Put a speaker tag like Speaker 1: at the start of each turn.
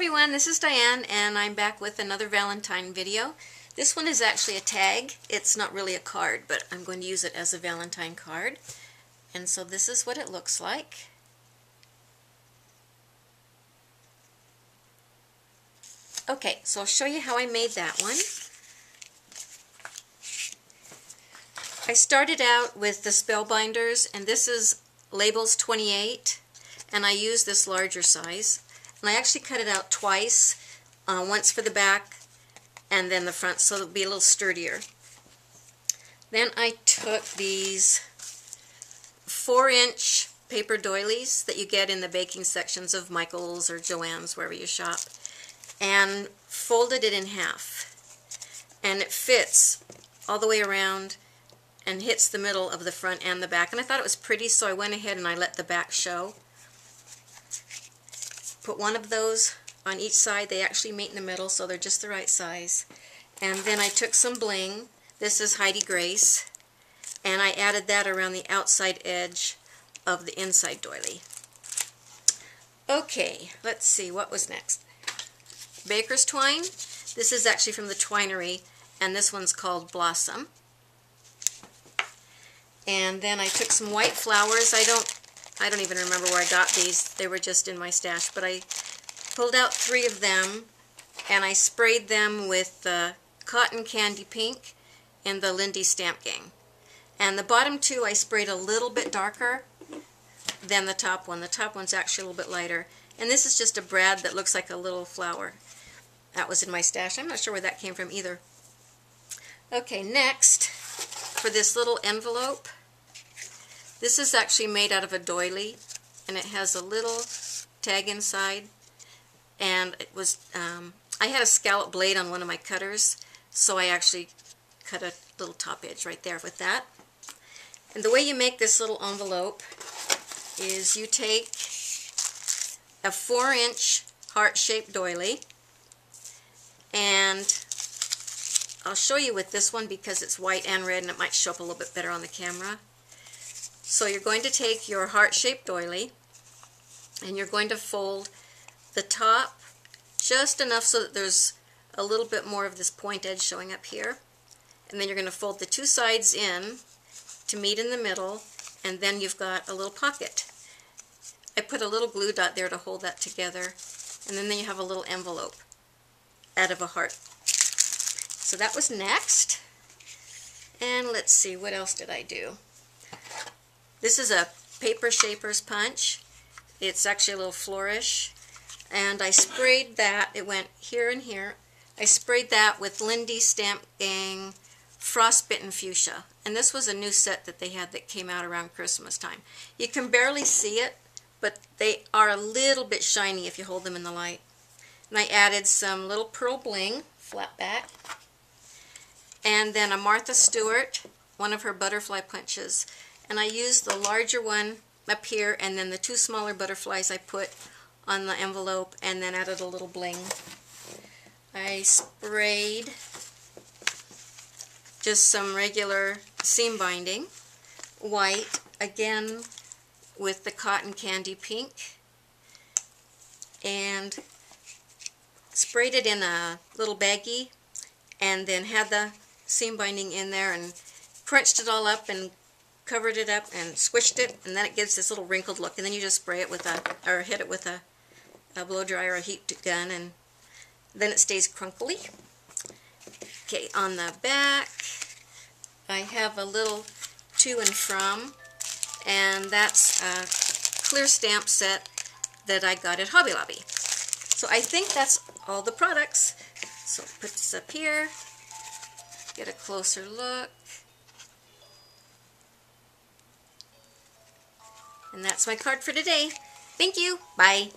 Speaker 1: everyone, this is Diane and I'm back with another Valentine video. This one is actually a tag. It's not really a card, but I'm going to use it as a Valentine card. And so this is what it looks like. Okay, so I'll show you how I made that one. I started out with the Spellbinders, and this is Labels 28, and I used this larger size. And I actually cut it out twice, once for the back and then the front, so it'll be a little sturdier. Then I took these 4-inch paper doilies that you get in the baking sections of Michael's or Joann's, wherever you shop, and folded it in half. And it fits all the way around and hits the middle of the front and the back. And I thought it was pretty, so I went ahead and I let the back show. Put one of those on each side. They actually meet in the middle, so they're just the right size. And then I took some bling. This is Heidi Grace. And I added that around the outside edge of the inside doily. Okay, let's see, what was next? Baker's twine. This is actually from the Twinery, and this one's called Blossom. And then I took some white flowers. I don't even remember where I got these. They were just in my stash, but I pulled out 3 of them and I sprayed them with Cotton Candy Pink in the Lindy Stamp Gang. And the bottom 2 I sprayed a little bit darker than the top one. The top one's actually a little bit lighter. And this is just a brad that looks like a little flower. That was in my stash. I'm not sure where that came from either. Okay, next, for this little envelope, this is actually made out of a doily, and it has a little tag inside. And it was, I had a scallop blade on one of my cutters, so I actually cut a little top edge right there with that. And the way you make this little envelope is you take a 4-inch heart-shaped doily, and I'll show you with this one because it's white and red and it might show up a little bit better on the camera. So you're going to take your heart-shaped doily and you're going to fold the top just enough so that there's a little bit more of this point edge showing up here. And then you're going to fold the 2 sides in to meet in the middle, and then you've got a little pocket. I put a little glue dot there to hold that together, and then you have a little envelope out of a heart. So that was next. And let's see, what else did I do? This is a paper shaper's punch. It's actually a little flourish. And I sprayed that, it went here and here. I sprayed that with Lindy Stamp Gang Frostbitten Fuchsia. And this was a new set that they had that came out around Christmas time. You can barely see it, but they are a little bit shiny if you hold them in the light. And I added some little pearl bling, flat back. And then a Martha Stewart, one of her butterfly punches. And I used the larger one up here, and then the 2 smaller butterflies I put on the envelope, and then added a little bling. I sprayed just some regular seam binding, white, again with the Cotton Candy Pink, and sprayed it in a little baggie, and then had the seam binding in there and crunched it all up and covered it up and squished it, and then it gives this little wrinkled look. And then you just spray it with or hit it with a blow dry or a heat gun, and then it stays crunkly. Okay, on the back I have a little to and from, and that's a clear stamp set that I got at Hobby Lobby. So I think that's all the products. So put this up here, get a closer look. And that's my card for today. Thank you. Bye.